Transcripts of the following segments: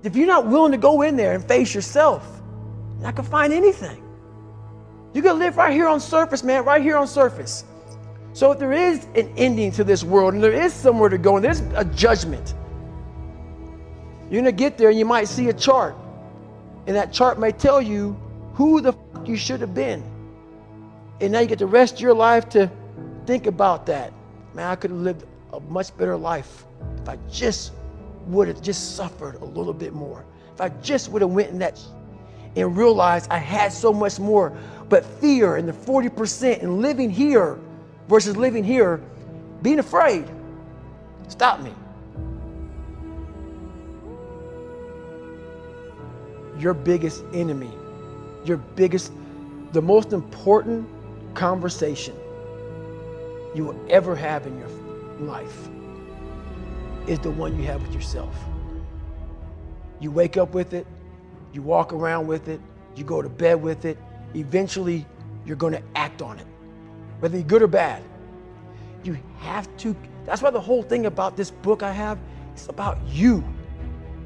If you're not willing to go in there and face yourself, you're not gonna find anything. You're gonna live right here on surface, man, right here on surface. So if there is an ending to this world and there is somewhere to go and there's a judgment, you're gonna get there and you might see a chart. And that chart may tell you who the fuck you should have been. And now you get the rest of your life to think about that. Man, I could have lived a much better life if I just would have just suffered a little bit more. If I just would have went in that and realized I had so much more. But fear and the 40% and living here versus living here, being afraid, stop me. Your biggest enemy, the most important conversation you will ever have in your life is the one you have with yourself. You wake up with it, you walk around with it, you go to bed with it. Eventually, you're going to act on it, whether you're good or bad. You have to. That's why the whole thing about this book I have, it's about you.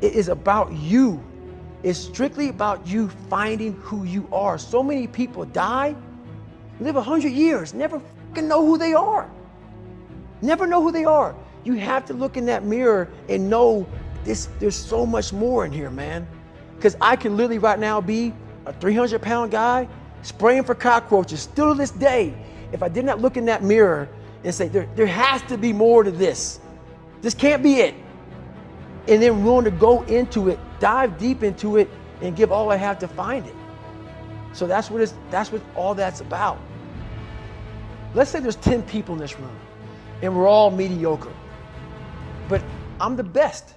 It is about you. It's strictly about you finding who you are. So many people die, live 100 years, never fucking know who they are. Never know who they are. You have to look in that mirror and know there's so much more in here, man. Because I can literally right now be a 300-pound guy spraying for cockroaches still to this day. If I did not look in that mirror and say, there has to be more to this. This can't be it. And then willing to go into it, dive deep into it, and give all I have to find it. So that's what all that's about. Let's say there's 10 people in this room and we're all mediocre. But I'm the best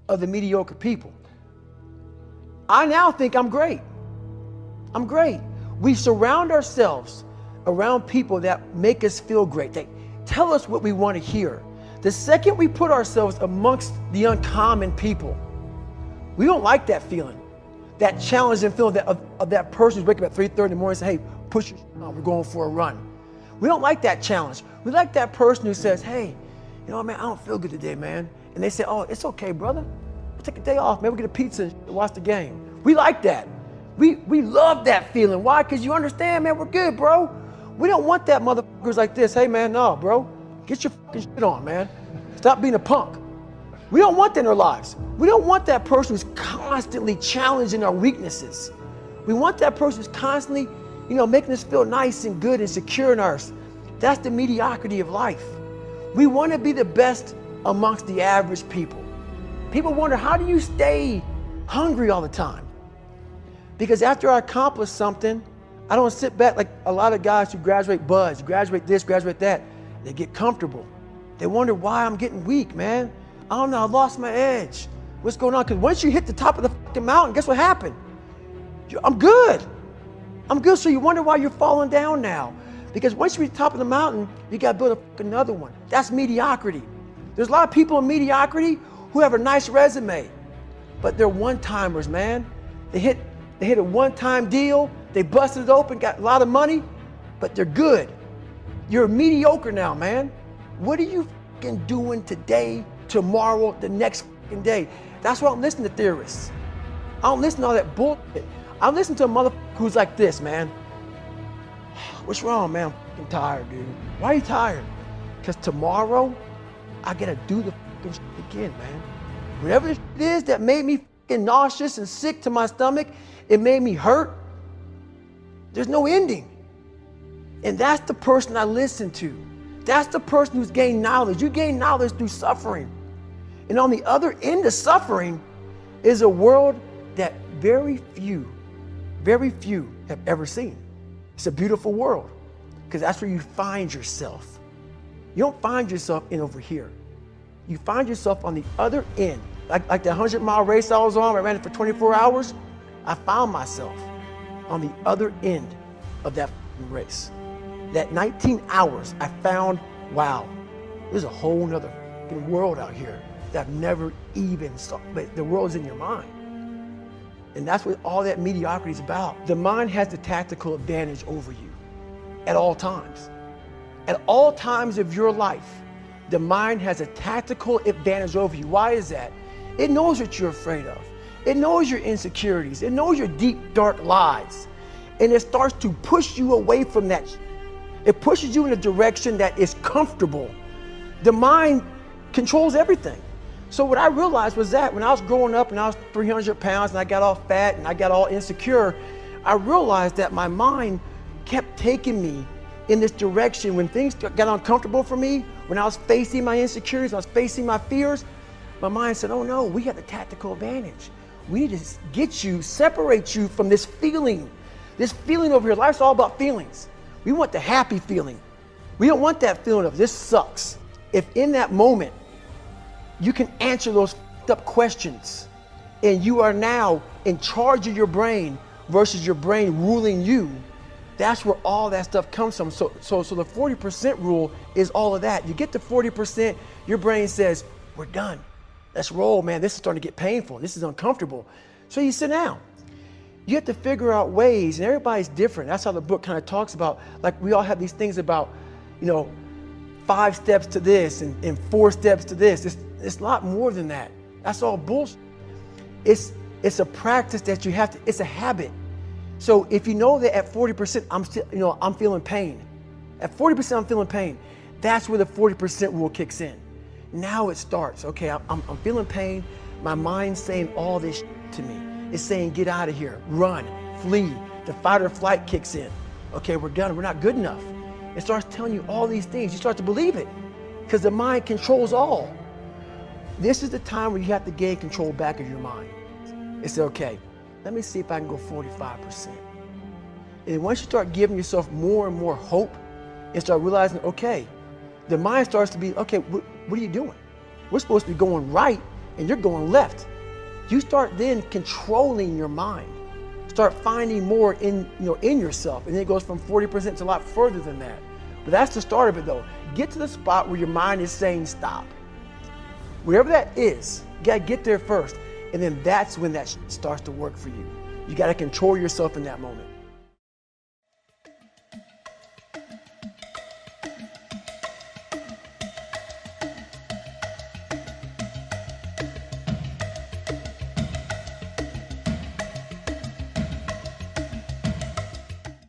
of the mediocre people. I now think I'm great. I'm great. We surround ourselves around people that make us feel great. They tell us what we want to hear. The second we put ourselves amongst the uncommon people, we don't like that feeling, that challenging feeling of that person who's waking up at 3:30 in the morning and say, hey, push your shit on, we're going for a run. We don't like that challenge. We like that person who says, hey, you know what, man, I don't feel good today, man. And they say, oh, it's okay, brother. We'll take a day off, man. We'll get a pizza and watch the game. We like that. We love that feeling. Why? Because you understand, man, we're good, bro. We don't want that motherfuckers like this. Hey, man, no, bro. Get your fucking shit on, man. Stop being a punk. We don't want that in our lives. We don't want that person who's constantly challenging our weaknesses. We want that person who's constantly, making us feel nice and good and secure in ours. That's the mediocrity of life. We want to be the best amongst the average people. People wonder, how do you stay hungry all the time? Because after I accomplish something, I don't sit back like a lot of guys who graduate buds, graduate this, graduate that. They get comfortable. They wonder why I'm getting weak, man. I don't know, I lost my edge. What's going on? Because once you hit the top of the fucking mountain, guess what happened? I'm good. I'm good, so you wonder why you're falling down now. Because once you reach the top of the mountain, you got to build another one. That's mediocrity. There's a lot of people in mediocrity who have a nice resume, but they're one-timers, man. They hit a one-time deal, they busted it open, got a lot of money, but they're good. You're mediocre now, man. What are you fucking doing today, tomorrow, the next fucking day? That's why I don't listen to theorists. I don't listen to all that bullshit. I listen to a motherfucker who's like this, man. What's wrong, man? I'm fucking tired, dude. Why are you tired? Because tomorrow, I gotta do the fucking shit again, man. Whatever the shit is that made me fucking nauseous and sick to my stomach, it made me hurt. There's no ending. And that's the person I listen to. That's the person who's gained knowledge. You gain knowledge through suffering. And on the other end of suffering is a world that very few have ever seen. It's a beautiful world because that's where you find yourself. You don't find yourself in over here. You find yourself on the other end. Like the 100-mile race I was on, I ran it for 24 hours. I found myself on the other end of that race. That 19 hours, I found, wow, there's a whole nother world out here that I've never even saw. But the world's in your mind. And that's what all that mediocrity is about. The mind has the tactical advantage over you at all times. At all times of your life, the mind has a tactical advantage over you. Why is that? It knows what you're afraid of. It knows your insecurities. It knows your deep, dark lies. And it starts to push you away from that. It pushes you in a direction that is comfortable. The mind controls everything. So what I realized was that when I was growing up and I was 300 pounds and I got all fat and I got all insecure, I realized that my mind kept taking me in this direction. When things got uncomfortable for me, when I was facing my insecurities, when I was facing my fears, my mind said, oh no, we got the tactical advantage. We need to get you, separate you from this feeling over here. Life's all about feelings. We want the happy feeling. We don't want that feeling of this sucks. If in that moment, you can answer those up questions and you are now in charge of your brain versus your brain ruling you, that's where all that stuff comes from. So the 40% rule is all of that. You get to 40%, your brain says, we're done. Let's roll, man. This is starting to get painful. This is uncomfortable. So you sit down. You have to figure out ways, and everybody's different. That's how the book kind of talks about, like we all have these things about, 5 steps to this and 4 steps to this. It's a lot more than that. That's all bullshit. It's a practice that you have to, it's a habit. So if you know that at 40%, I'm feeling pain. At 40%, I'm feeling pain. That's where the 40% rule kicks in. Now it starts. Okay, I'm feeling pain. My mind's saying all this to me. It's saying, get out of here, run, flee. The fight or flight kicks in. Okay, we're done. We're not good enough. It starts telling you all these things. You start to believe it because the mind controls all. This is the time where you have to gain control back of your mind. It's okay. Let me see if I can go 45%. And once you start giving yourself more and more hope and start realizing, okay, the mind starts to be, okay, what are you doing? We're supposed to be going right and you're going left. You start then controlling your mind. Start finding more in yourself. And then it goes from 40% to a lot further than that. But that's the start of it though. Get to the spot where your mind is saying stop. Wherever that is, you gotta get there first. And then that's when that starts to work for you. You gotta control yourself in that moment.